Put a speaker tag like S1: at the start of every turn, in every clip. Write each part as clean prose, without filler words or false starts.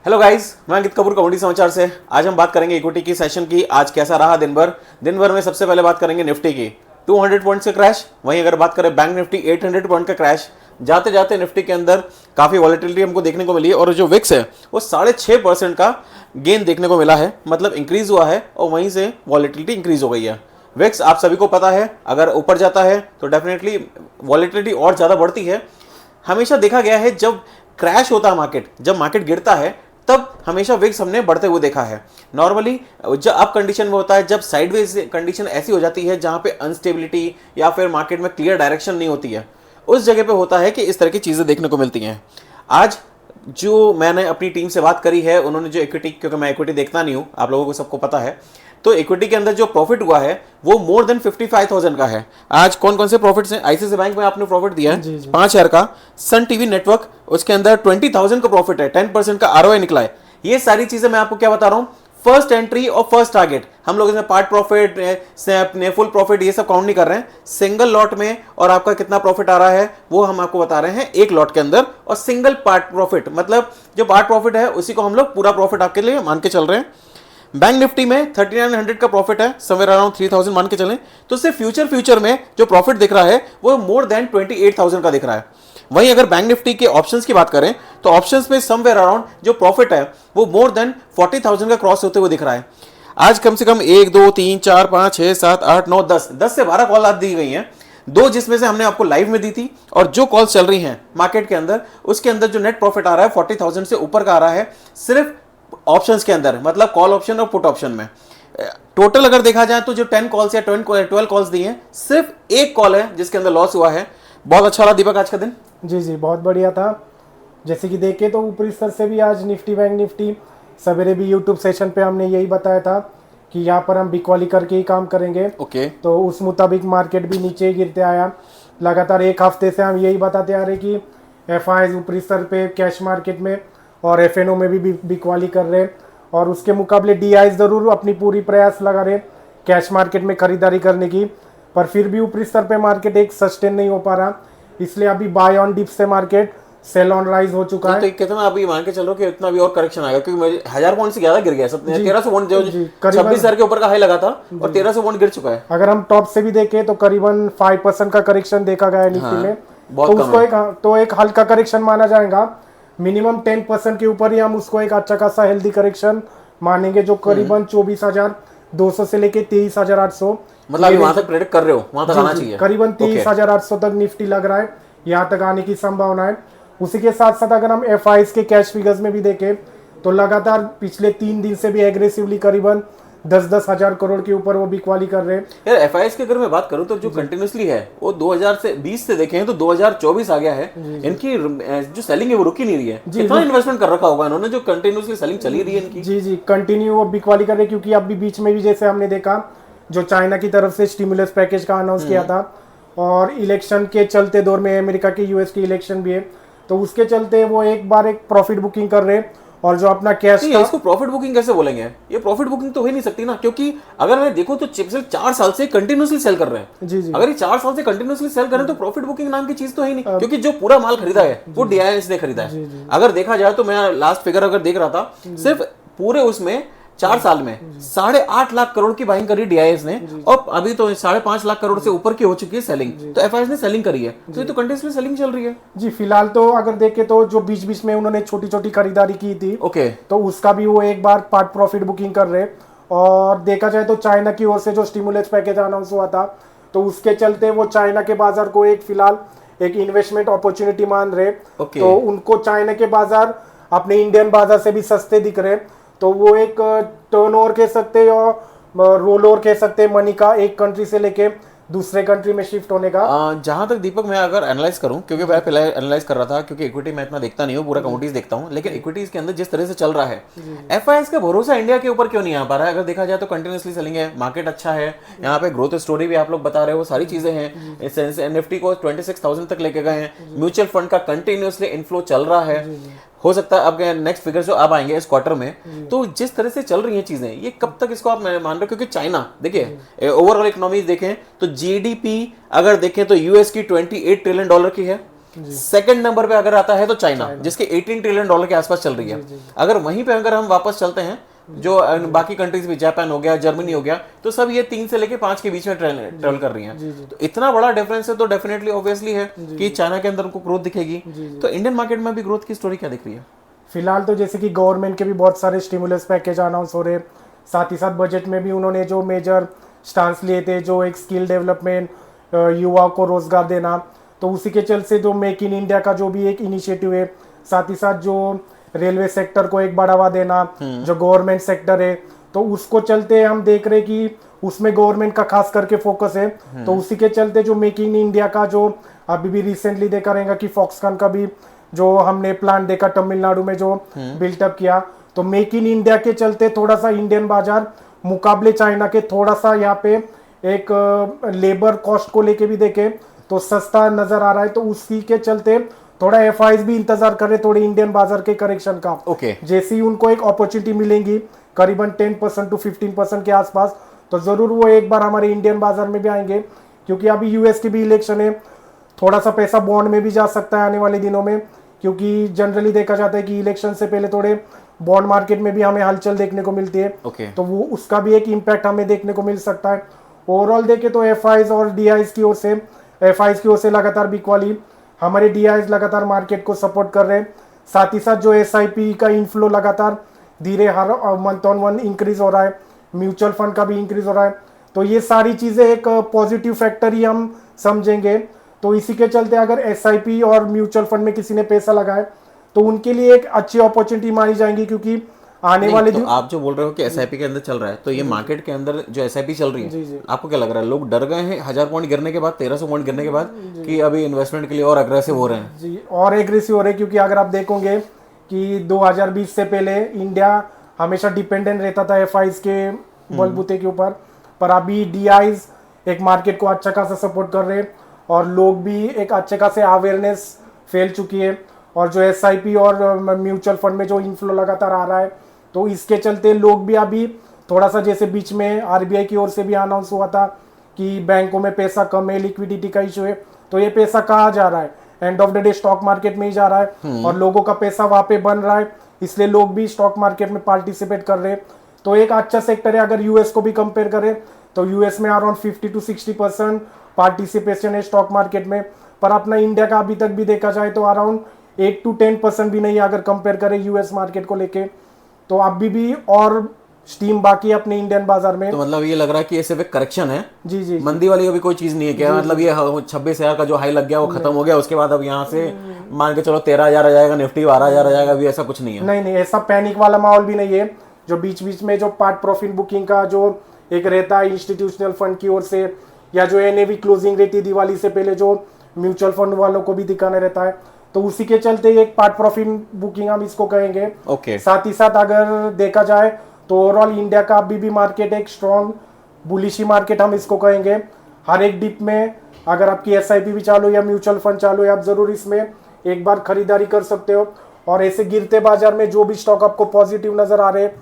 S1: Hello guys, मैं अंकित Kapoor commodity समाचार से। आज हम बात करेंगे इक्विटी की सेशन की। आज कैसा रहा दिन भर में सबसे पहले बात करेंगे निफ्टी की। 200 पॉइंट्स का क्रैश। वहीं अगर बात करें बैंक निफ्टी 800 पॉइंट का क्रैश। जाते जाते निफ्टी के अंदर काफी वॉलेटिलिटी हमको देखने को मिली और जो विक्स है वो 6.5% का गेन देखने को मिला है, मतलब इंक्रीज हुआ है और वहीं से वॉलेटिलिटी इंक्रीज हो गई है। विक्स आप सभी को पता है अगर ऊपर जाता है तो डेफिनेटली वॉलेटिलिटी और ज्यादा बढ़ती है। हमेशा देखा गया है जब क्रैश होता है मार्केट, जब मार्केट गिरता है तब हमेशा विक्स हमने बढ़ते हुए देखा है। नॉर्मली जब अप कंडीशन में होता है, जब साइडवेज कंडीशन ऐसी हो जाती है जहां पे अनस्टेबिलिटी या फिर मार्केट में क्लियर डायरेक्शन नहीं होती है, उस जगह पे होता है कि इस तरह की चीजें देखने को मिलती हैं। आज जो मैंने अपनी टीम से बात करी है, उन्होंने जो इक्विटी, क्योंकि मैं इक्विटी देखता नहीं हूं, आप लोगों को सबको पता है, तो इक्विटी के अंदर जो प्रॉफिट हुआ है वो मोर देन 55,000 का है। आज कौन कौन से प्रॉफिट्स हैं? आईसीआईसीआई बैंक में आपने प्रॉफिट दिया है 5,000 का। सन टीवी नेटवर्क, उसके अंदर 20,000 का प्रॉफिट है, 10% का आरओआई निकला है। ये सारी चीजें मैं आपको क्या बता रहा हूं, फर्स्ट एंट्री और फर्स्ट टारगेट। हम लोग इसमें पार्ट प्रॉफिट से अपने फुल प्रॉफिट ये सब काउंट नहीं कर रहे हैं। सिंगल लॉट में और आपका कितना प्रॉफिट आ रहा है वो हम आपको बता रहे हैं एक लॉट के अंदर। और सिंगल पार्ट प्रॉफिट मतलब जो पार्ट प्रॉफिट है उसी को हम लोग पूरा प्रॉफिट आपके लिए मान के चल रहे हैं। बैंक निफ्टी में 3900 का प्रॉफिट है, समवेयर अराउंड 3000 मान के चलें तो सिर्फ फ्यूचर में जो प्रॉफिट दिख रहा है वो मोर देन 28,000 का दिख रहा है। वहीं अगर बैंक निफ्टी के ऑप्शंस की बात करें तो ऑप्शंस में समवेयर अराउंड जो प्रॉफिट है वो मोर देन 40,000 का क्रॉस होते हुए दिख रहा है। आज कम से कम 1 2 3 4 5 6 7 8 9 10 से 12 कॉल आज दी गई हैं, दो जिसमें से हमने आपको लाइव में दी थी। और जो कॉल्स चल रही हैं मार्केट के अंदर उसके अंदर जो नेट प्रॉफिट आ रहा है 40,000 से ऊपर का आ रहा है सिर्फ ऑप्शंस के अंदर, मतलब कॉल ऑप्शन और पुट ऑप्शन में। टोटल अगर देखा जाए तो जो 10 कॉल्स या 12 कॉल्स दी हैं, सिर्फ एक कॉल है जिसके अंदर लॉस हुआ है। बहुत अच्छा रहा दीपक आज का दिन।
S2: जी बहुत बढ़िया था। जैसे कि देखे तो ऊपरी स्तर से भी आज निफ्टी बैंक निफ्टी सवेरे भी यूट्यूब सेशन पे हमने यही बताया था कि यहाँ पर हम बिकवाली करके ही काम करेंगे।
S1: ओके।
S2: तो उस मुताबिक मार्केट भी नीचे ही गिरते आया। लगातार एक हफ्ते से हम यही बताते आ रहे कि एफआईज ऊपरी स्तर पे कैश मार्केट में और एफएनओ में भी बिकवाली कर रहे हैं और उसके मुकाबले डीआई जरूर अपनी पूरी प्रयास लगा रहे कैश मार्केट में खरीदारी करने की, पर फिर भी ऊपरी स्तर पे मार्केट एक सस्टेन नहीं हो पा रहा। इसलिए अभी बाय ऑन डिप से मार्केट सेल ऑन राइज हो चुका है।
S1: तो कितना अभी मान के चलो कि इतना भी और करेक्शन आएगा, क्योंकि मुझे 1000 पॉइंट से ज्यादा गिर गया। 1300 पॉइंट जो 26,000 के ऊपर का हाई लगा था और 1300 पॉइंट गिर चुका है।
S2: अगर हम टॉप से भी देखें तो करीबन 5% का करेक्शन देखा गया है निफ्टी में।
S1: बहुत
S2: तो उसको एक हल्का करेक्शन माना जाएगा। मिनिमम 10% के ऊपर ही हम उसको एक अच्छा खासा हेल्दी करेक्शन मानेंगे, जो करीबन 24,200 से लेके 23,800,
S1: मतलब वहां तक प्रेडिक्ट कर रहे हो, वहां तक आना चाहिए।
S2: करीबन 23,800 तक निफ्टी लग रहा है, यहाँ तक आने की संभावना है। उसी के साथ साथ अगर हम एफआईज के कैश फिगर्स में भी देखें तो लगातार पिछले 3 दिन से भी एग्रेसिवली करीबन 10-10 हजार करोड़ के ऊपर वो बिकवाली कर रहे हैं।
S1: यार एफआईएस की अगर मैं बात करूं तो जो कंटिन्यूसली है वो 2020 से देखें तो 2024 आ गया है। इनकी जो सेलिंग है वो रुकी नहीं रही है। कितना इन्वेस्टमेंट कर रखा होगा इन्होंने जो कंटिन्यूसली सेलिंग चली रही है इनकी।
S2: जी कंटिन्यू वो बिकवाली कर रहे हैं, क्योंकि अभी बीच में भी जैसे हमने देखा जो चाइना की तरफ से स्टिमुलस पैकेज का अनाउंस किया था और इलेक्शन के चलते दौर में अमेरिका के यूएस की इलेक्शन भी है, तो उसके चलते वो एक बार एक प्रॉफिट बुकिंग कर रहे हैं। और जो अपना कैश
S1: था, इसको प्रॉफिट बुकिंग कैसे बोलेंगे? ये प्रॉफिट बुकिंग तो हो ही नहीं सकती ना, क्योंकि अगर मैं देखूं तो चिप्स 4 साल से कंटिन्यूसली सेल कर रहे हैं।
S2: जी
S1: अगर ये 4 साल से कंटिन्यूसली सेल कर रहे हैं तो प्रॉफिट बुकिंग नाम की चीज तो है ही नहीं, क्योंकि जो पूरा माल खरीदा है वो डीआईएस ने खरीदा है। अगर देखा जाए तो मैं लास्ट फिगर अगर देख रहा था, सिर्फ पूरे उसमें 4 साल में 8.5 लाख करोड़ की बाइंग करी डीआईएस ने और अभी तो 5.5 लाख करोड़ से ऊपर की हो चुकी है सेलिंग। तो एफआईएस ने सेलिंग करी है, तो ये तो कंटिन्यूसली सेलिंग चल रही है।
S2: जी फिलहाल तो अगर देखें तो जो बीच बीच में उन्होंने छोटी छोटी खरीदारी की थी, तो उसका भी वो एक बार पार्ट प्रॉफिट बुकिंग कर रहे। और देखा जाए तो चाइना की ओर से जो स्टिमुलस पैकेज अनाउंस हुआ था तो उसके चलते वो चाइना के बाजार को एक फिलहाल एक इन्वेस्टमेंट अपॉर्चुनिटी मान रहे। तो उनको चाइना के बाजार अपने इंडियन बाजार से भी सस्ते दिख रहे, तो वो एक टर्नओवर कह सकते हैं और रोल ओवर कह सकते हैं मनी का, एक कंट्री से लेके दूसरे कंट्री में शिफ्ट होने का।
S1: जहां तक दीपक मैं अगर एनालाइज करूं, क्योंकि मैं पहले एनालाइज कर रहा था, क्योंकि इक्विटी मैं इतना देखता नहीं हूं, पूरा कमोडिटीज देखता हूं, लेकिन इक्विटीज के अंदर जिस तरह से चल रहा है एफआईएस का भरोसा इंडिया के ऊपर क्यों नहीं आ पा रहा है? अगर देखा जाए तो कंटिन्यूसली सेलिंग है, मार्केट अच्छा है, यहाँ पे ग्रोथ स्टोरी भी आप लोग बता रहे हो, सारी चीजें हैं। निफ्टी को 26,000 तक लेके गए हैं। म्यूचुअल फंड का कंटिन्यूसली इनफ्लो चल रहा है। हो सकता है अब नेक्स्ट फिगर जो अब आएंगे इस क्वार्टर में, तो जिस तरह से चल रही हैं चीजें, ये कब तक इसको आप मान रहे हो? क्योंकि चाइना देखिए ओवरऑल इकोनॉमी देखें तो जीडीपी अगर देखें तो यूएस की $28 ट्रिलियन की है सेकंड नंबर पे अगर आता है तो चाइना, जिसके 18 ट्रिलियन डॉलर के आसपास चल रही है। अगर वहीं पे अगर हम वापस चलते हैं, जो बाकी कंट्रीज भी, जापान हो गया, जर्मनी हो गया, तो सब ये 3 से लेके 5 के बीच में ट्रेवल कर रही हैं। तो इतना बड़ा डिफरेंस है, तो डेफिनेटली ऑब्वियसली है कि चाइना के अंदर उनको ग्रोथ दिखेगी। तो इंडियन मार्केट में भी ग्रोथ की स्टोरी क्या दिख रही है?
S2: फिलहाल तो जैसे कि गवर्नमेंट के भी बहुत सारे स्टिमुलस पैकेज अनाउंस हो रहे, साथ ही साथ बजट में भी उन्होंने जो मेजर स्टांस लिए थे, जो एक स्किल डेवलपमेंट, युवाओं को रोजगार देना, तो उसी के चलते जो मेक इन इंडिया का जो भी एक इनिशिएटिव है, साथ ही साथ जो रेलवे सेक्टर को एक बढ़ावा देना, जो गवर्नमेंट सेक्टर है, तो उसको चलते हम देख रहे कि उसमें गवर्नमेंट का खास करके फोकस है। तो उसी के चलते जो मेक इन इंडिया का जो अभी भी रिसेंटली देखा रहेगा कि फॉक्सकॉन का भी जो हमने प्लान देखा तमिलनाडु में जो बिल्टअप किया, तो मेक इन इंडिया के चलते थोड़ा सा इंडियन बाजार मुकाबले चाइना के थोड़ा सा यहाँ पे एक लेबर कॉस्ट को लेके भी देखे तो सस्ता नजर आ रहा है। तो उसी के चलते थोड़ा एफआईज भी इंतजार कर रहे थोड़े इंडियन बाजार के करेक्शन का। जैसे ही उनको एक अपॉर्चुनिटी मिलेंगी करीबन 10% to 15% के आसपास, तो जरूर वो एक बार हमारे इंडियन बाजार में भी आएंगे, क्योंकि अभी यूएस की भी इलेक्शन है, थोड़ा सा पैसा बॉन्ड में भी जा सकता है आने वाले दिनों में, क्योंकि जनरली देखा जाता है कि इलेक्शन से पहले थोड़े बॉन्ड मार्केट में भी हमें हलचल देखने को मिलती है। तो वो उसका भी एक इम्पैक्ट हमें देखने को मिल सकता है। ओवरऑल देखे तो एफआईज और डीआईज की ओर से, एफआईज की ओर से लगातार बिकवाली, हमारे डीआईज लगातार मार्केट को सपोर्ट कर रहे हैं। साथ ही साथ जो एसआईपी का इनफ्लो लगातार धीरे हर मंथ ऑन मंथ इंक्रीज हो रहा है, म्यूचुअल फंड का भी इंक्रीज हो रहा है, तो ये सारी चीजें एक पॉजिटिव फैक्टर ही हम समझेंगे। तो इसी के चलते अगर एसआईपी और म्यूचुअल फंड में किसी ने पैसा लगाए तो उनके लिए एक अच्छी अपॉर्चुनिटी मानी जाएंगी, क्योंकि आने वाले दिन
S1: आप जो बोल रहे हो कि एसआईपी के अंदर चल रहा है, तो ये मार्केट के अंदर जो एसआईपी चल रही है, आपको क्या लग रहा है? लोग डर गए हैं 1000 पॉइंट गिरने के बाद, 1300 पॉइंट गिरने के बाद, कि अभी इन्वेस्टमेंट के लिए और अग्रेसिव हो रहे हैं?
S2: जी, और एग्रेसिव हो रहे हैं, क्योंकि अगर आप देखोगे कि 2020 से पहले इंडिया हमेशा डिपेंडेंट रहता था एफआईज के बलबूते के ऊपर, पर अभी डीआईज एक मार्केट को अच्छा खासा सपोर्ट कर रहे हैं और लोग भी एक अच्छे खासे अवेयरनेस फैल चुकी है। और जो एसआईपी और म्यूचुअल फंड में जो इनफ्लो लगातार आ रहा है, तो इसके चलते लोग भी अभी थोड़ा सा, जैसे बीच में आरबीआई की ओर से भी अनाउंस हुआ था कि बैंकों में पैसा कम है, लिक्विडिटी का इशू है, तो ये पैसा कहाँ जा रहा है? End of the day stock market में ही जा रहा है और लोगों का पैसा वहां पे बन रहा है, इसलिए लोग भी स्टॉक मार्केट में पार्टिसिपेट कर रहे हैं। तो एक अच्छा सेक्टर है। अगर यूएस को भी कंपेयर करें तो यूएस में अराउंड 50 to 60% पार्टिसिपेशन है स्टॉक मार्केट में, पर अपना इंडिया का अभी तक भी देखा जाए तो अराउंड 8 to 10% भी नहीं, अगर कंपेयर करें यूएस मार्केट को लेके। तो अभी भी और स्टीम बाकी है अपने इंडियन बाजार में।
S1: तो मतलब ये लग रहा है कि ये सिर्फ एक करेक्शन है,
S2: जी,
S1: मंदी वाली अभी कोई चीज नहीं है क्या? मतलब ये 26,000 का जो हाई लग गया वो खत्म हो गया, उसके बाद अब यहाँ से मान के चलो 13,000 आ जाएगा, निफ्टी 12,000 आ जाएगा, अभी ऐसा कुछ नहीं है?
S2: नहीं, ऐसा पैनिक वाला माहौल भी नहीं है। जो बीच बीच में जो पार्ट प्रॉफिट बुकिंग का जो एक रहता है इंस्टीट्यूशनल फंड की ओर से, या जो एनएवी क्लोजिंग रहती है दिवाली से पहले, जो म्यूचुअल फंड वालों को भी दिखाना रहता है, तो उसी के चलते एक पार्ट प्रॉफिट बुकिंग हम इसको कहेंगे। साथ ही साथ अगर देखा जाए तो ओवरऑल इंडिया का अभी भी मार्केट एक स्ट्रॉन्ग बुलिशी मार्केट हम इसको कहेंगे। हर एक डिप में अगर आपकी एसआईपी भी चालू या म्यूचुअल फंड चालू है, आप जरूर इसमें एक बार खरीदारी कर सकते हो। और ऐसे गिरते बाजार में जो भी स्टॉक आपको पॉजिटिव नजर आ रहे हैं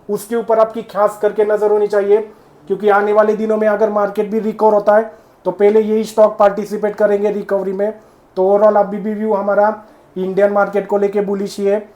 S2: उसके ऊपर आपकी खास करके नजर होनी चाहिए, क्योंकि आने वाले दिनों में अगर मार्केट भी रिकवर होता है तो पहले यही स्टॉक पार्टिसिपेट करेंगे रिकवरी में। तो ओवरऑल अभी भी व्यू हमारा इंडियन मार्केट को लेके बुलिश ही है।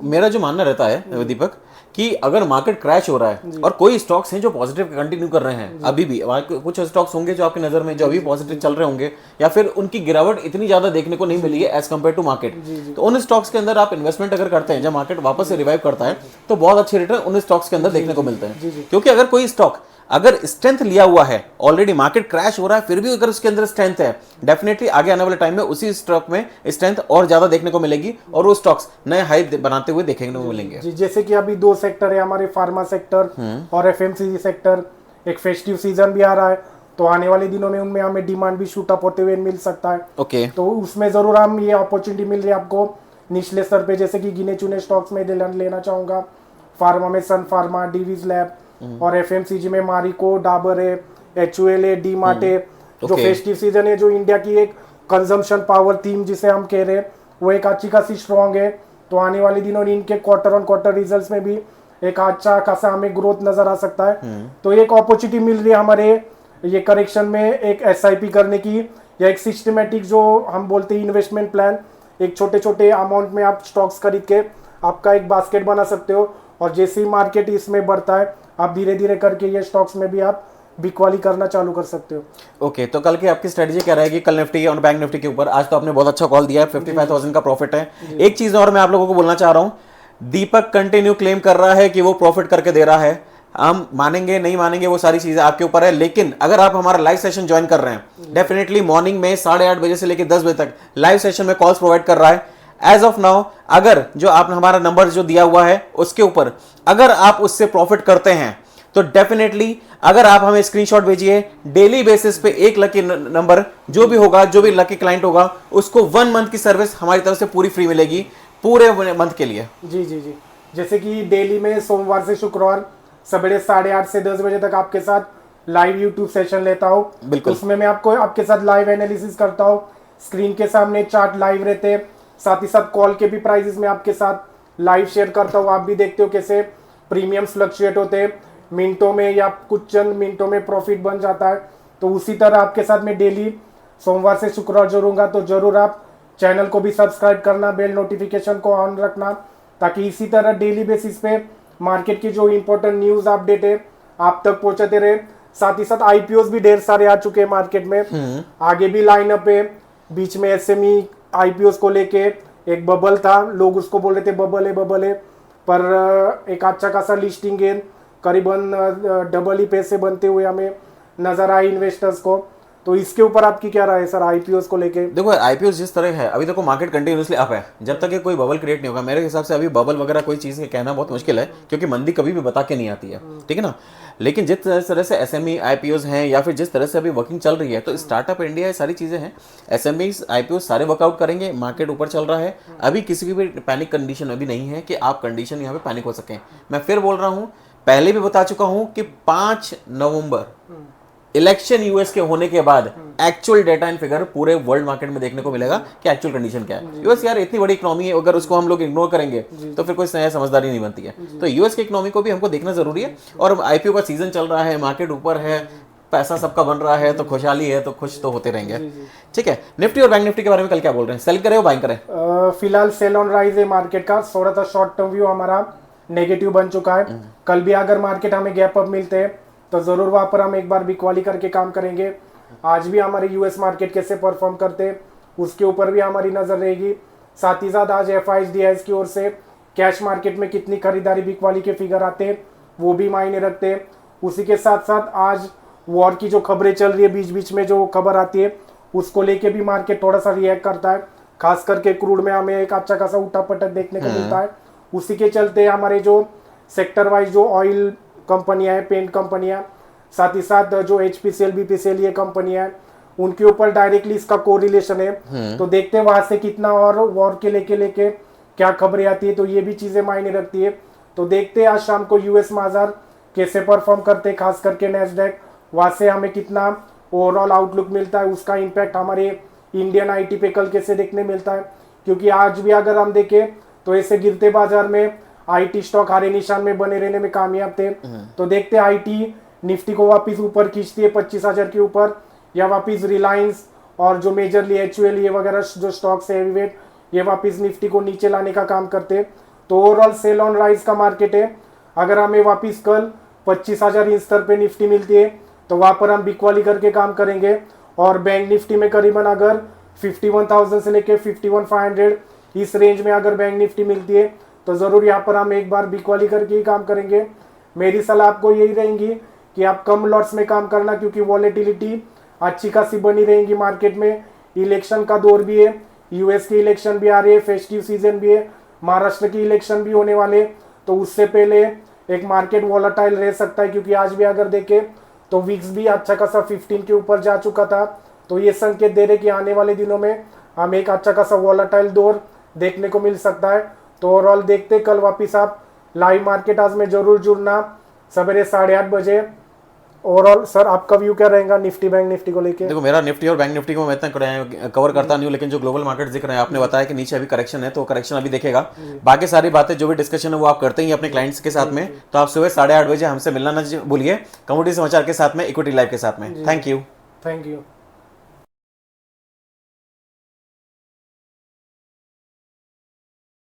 S1: मेरा जो मानना रहता है दीपक, कि अगर मार्केट क्रैश हो रहा है और कोई स्टॉक्स हैं जो पॉजिटिव कंटिन्यू कर रहे हैं, अभी भी कुछ स्टॉक्स होंगे जो आपकी नजर में जो अभी पॉजिटिव चल रहे होंगे, या फिर उनकी गिरावट इतनी ज्यादा देखने को नहीं मिली है एज कम्पेयर टू मार्केट, तो उन स्टॉक्स के अंदर आप इन्वेस्टमेंट अगर करते हैं, जब मार्केट वापस से रिवाइव करता है तो बहुत अच्छे रिटर्न उन स्टॉक्स के अंदर देखने को मिलते हैं। क्योंकि अगर कोई स्टॉक अगर स्ट्रेंथ लिया हुआ है, ऑलरेडी मार्केट क्रैश हो रहा है, फिर भी अगर उसके अंदर स्ट्रेंथ है, डेफिनेटली आगे आने वाले टाइम में उसी स्टॉक में स्ट्रेंथ और ज्यादा देखने को मिलेगी और वो स्टॉक्स नए हाई बनाते हुए देखने को मिलेंगे।
S2: जी, जैसे कि अभी 2 सेक्टर है हमारे, फार्मा सेक्टर और एफएमसीजी सेक्टर। एक फेस्टिव सीजन भी आ रहा है, तो आने वाले दिनों में उनमें हमें डिमांड भी शूट अप होते हुए मिल सकता है। तो उसमें जरूर हम ये अपॉर्चुनिटी मिल रही है आपको निचले स्तर पे, जैसे कि गिने चुने स्टॉक्स में लेना चाहूंगा। फार्मा में सन फार्मा, डीवीज लैब, और एफएमसीजी में मारिको, डाबर है, एचयूएल है, डी मार्ट है। जो फेस्टिव सीजन है, जो इंडिया की एक कंजम्पशन पावर थीम जिसे हम कह रहे हैं, वो एक अच्छी खासी स्ट्रॉन्ग है। तो आने वाले दिनों इनके क्वार्टर ऑन क्वार्टर रिजल्ट्स में भी एक अच्छा खासा हमें ग्रोथ नजर आ सकता है। तो एक अपॉर्चुनिटी मिल रही है हमारे ये करेक्शन में एक एसआईपी करने की, या एक सिस्टमेटिक जो हम बोलते हैं इन्वेस्टमेंट प्लान, एक छोटे छोटे अमाउंट में आप स्टॉक्स खरीद के आपका एक बास्केट बना सकते हो, और जैसे ही मार्केट इसमें बढ़ता है आप धीरे धीरे करके ये स्टॉक्स में भी आप बिकवाली करना चालू कर सकते हो।
S1: ओके, तो कल की आपकी स्ट्रेटजी क्या रहेगी कल निफ्टी और बैंक निफ्टी के ऊपर? आज तो आपने बहुत अच्छा कॉल दिया है, 55,000 का प्रॉफिट है। एक चीज और मैं आप लोगों को बोलना चाह रहा हूं, दीपक कंटिन्यू क्लेम कर रहा है कि वो प्रॉफिट करके दे रहा है। हम मानेंगे नहीं मानेंगे वो सारी चीजें आपके ऊपर है, लेकिन अगर आप हमारा लाइव सेशन ज्वाइन कर रहे हैं, डेफिनेटली मॉर्निंग में 8:30 बजे से लेकर 10 बजे तक लाइव सेशन में कॉल्स प्रोवाइड कर रहा है। एज ऑफ नाउ अगर जो आप हमारा नंबर जो दिया हुआ है उसके ऊपर अगर आप उससे प्रॉफिट करते हैं तो डेफिनेटली अगर आप हमें स्क्रीनशॉट भेजिए, डेली बेसिस पे एक लकी नंबर जो भी होगा, जो भी लकी क्लाइंट होगा, उसको 1 मंथ की सर्विस हमारी तरफ से पूरी फ्री मिलेगी पूरे मंथ के लिए।
S2: जी जी जी, जैसे कि डेली में सोमवार से शुक्रवार सवेरे 8:30 से 10 बजे तक आपके साथ लाइव यूट्यूब सेशन लेता हूँ।
S1: बिल्कुल,
S2: उसमें मैं आपको आपके साथ लाइव एनालिसिस करता हूँ, स्क्रीन के सामने चार्ट लाइव रहते हैं, साथ ही साथ कॉल के भी प्राइजेस में आपके साथ लाइव शेयर करता हूँ। आप भी देखते हो कैसे प्रीमियम फ्लक्चुएट होते हैं, मिनटों में या कुछ चंद मिनटों में प्रॉफिट बन जाता है। तो उसी तरह आपके साथ में डेली सोमवार से शुक्रवार जुड़ूंगा, तो जरूर आप चैनल को भी सब्सक्राइब करना, बेल नोटिफिकेशन को ऑन रखना, ताकि इसी तरह डेली बेसिस पे मार्केट की जो इंपॉर्टेंट न्यूज अपडेट है आप तक पहुंचते रहे। साथ ही साथ आईपीओ भी ढेर सारे आ चुके हैं मार्केट में, आगे भी लाइनअप है। बीच में एसएमई आईपीओ को लेके एक बबल था, लोग उसको बोल रहे थे बबल है, पर एक अच्छा खासा लिस्टिंग है, करीबन डबल ही पैसे बनते हुए हमें नजर आए इन्वेस्टर्स को। तो इसके ऊपर आपकी क्या राय है सर आईपीओ को लेके?
S1: देखो आईपीओ जिस तरह है अभी देखो मार्केट कंटिन्यूसली अप है, जब तक ये कोई बबल क्रिएट नहीं होगा मेरे हिसाब से अभी बबल वगैरह कोई चीज़ कहना बहुत मुश्किल है, क्योंकि मंदी कभी भी बता के नहीं आती है, ठीक है ना। लेकिन जिस तरह से एसएमई आईपीओज हैं या फिर जिस तरह से अभी वर्किंग चल रही है, तो स्टार्टअप इंडिया ये सारी चीज़ें हैं, एसएमई आईपीओ सारे वर्कआउट करेंगे, मार्केट ऊपर चल रहा है, अभी किसी की भी पैनिक कंडीशन अभी नहीं है कि आप कंडीशन यहाँ पे पैनिक हो सकें। मैं फिर बोल रहा हूँ, पहले भी बता चुका हूँ कि 5 नवंबर इलेक्शन यूएस के होने के बाद एक्चुअल डेटा एंड फिगर पूरे वर्ल्ड मार्केट में देखने को मिलेगा कि एक्चुअल कंडीशन क्या है। यूएस यार इतनी बड़ी इकोनॉमी है, अगर उसको हम लोग इग्नोर करेंगे तो फिर कोई नया समझदारी नहीं बनती है। तो यूएस की इकोनॉमी को भी हमको देखना जरूरी है, और आईपीओ का सीजन चल रहा है, मार्केट ऊपर है, पैसा सबका बन रहा है, तो खुशहाली है, तो खुश तो होते रहेंगे। ठीक है, निफ्टी और बैंक निफ्टी के बारे में कल क्या बोल रहे हैं, सेल करें बाइंग करें?
S2: फिलहाल सेल ऑन राइज है मार्केट का, थोड़ा सा शॉर्ट टर्म व्यू हमारा नेगेटिव बन चुका है। कल भी अगर मार्केट हमें गैप अप मिलते हैं तो जरूर वहां पर हम एक बार बिकवाली करके काम करेंगे। आज भी हमारे यूएस मार्केट कैसे परफॉर्म करते हैं उसके ऊपर भी हमारी नजर रहेगी। साथ ही साथ आज एफआईडीआईज की ओर से कैश मार्केट में कितनी खरीदारी बिकवाली के फिगर आते हैं वो भी मायने रखते हैं। उसी के साथ साथ आज वॉर की जो खबरें चल रही है, बीच बीच में जो खबर आती है उसको लेके भी मार्केट थोड़ा सा रिएक्ट करता है, खास करके क्रूड में हमें एक अच्छा खासा उठापटक देखने को मिलता है। उसी के चलते हमारे जो सेक्टर वाइज जो ऑयल कंपनियां हैं, पेंट कंपनियां, साथ ही साथ जो एचपीसीएल बीपीसीएल ये कंपनियां हैं, उनके ऊपर डायरेक्टली इसका कोरिलेशन है। तो देखते हैं वहां से कितना और वॉर के लेके क्या खबरें आती है, तो ये भी चीजें मायने रखती है। तो देखते हैं आज शाम को यूएस बाजार कैसे परफॉर्म करते हैं, खास करके नैस्डैक, वहां से हमें कितना ओवरऑल आउटलुक मिलता है, उसका इम्पैक्ट हमारे इंडियन आईटी पे कल कैसे देखने मिलता है। क्योंकि आज भी अगर हम देखें तो ऐसे गिरते बाजार में आईटी स्टॉक हरे निशान में बने रहने में कामयाब थे। तो देखते हैं आईटी निफ्टी को वापस ऊपर खींचती है 25,000 के ऊपर, या वापस रिलायंस और जो मेजरली एचयूएल ये वगैरह जो स्टॉक्स है हेवीवेट, ये वापस निफ्टी को नीचे लाने का काम करते हैं। तो ओवरऑल सेल ऑन राइज का मार्केट है। अगर हमें वापस कल 25,000 इस स्तर पे निफ्टी मिलती है तो वहां पर हम बिकवाली करके काम करेंगे। और बैंक निफ्टी में करीबन अगर 51,000 से लेके 51,500 इस रेंज में अगर बैंक निफ्टी मिलती है तो जरूर यहाँ पर हम एक बार बिकवाली करके ही काम करेंगे। मेरी सलाह आपको यही रहेगी कि आप कम लॉट्स में काम करना, क्योंकि वॉलेटिलिटी अच्छी खासी बनी रहेगी मार्केट में। इलेक्शन का दौर भी है, यूएस की इलेक्शन भी आ रही है, फेस्टिव सीजन भी है, महाराष्ट्र की इलेक्शन भी होने वाले, तो उससे पहले एक मार्केट वॉलेटाइल रह सकता है। क्योंकि आज भी अगर देखें तो विक्स भी अच्छा खासा 15 के ऊपर जा चुका था, तो ये संकेत दे रहे कि आने वाले दिनों में हमें एक अच्छा खासा वॉलेटाइल दौर देखने को मिल सकता है। तो ओवरऑल देखते कल वापिस आप लाइव मार्केट आज में जरूर जुड़ना सवेरे 8:30 बजे। ओवरऑल सर आपका व्यू क्या रहेगा निफ्टी बैंक निफ्टी को लेके?
S1: देखो मेरा निफ्टी और बैंक निफ्टी को मैं इतना कवर करता नहीं हूँ, लेकिन जो ग्लोबल मार्केट दिख रहे हैं, आपने बताया कि नीचे अभी करेक्शन है, तो करेक्शन अभी देखेगा। बाकी सारी बातें जो भी डिस्कशन है वो आप करते ही अपने क्लाइंट्स के साथ में। तो आप सुबह 8:30 बजे हमसे मिलना ना भूलिए, कमोडिटी समाचार के साथ में, इक्विटी लाइव के साथ में। Thank you.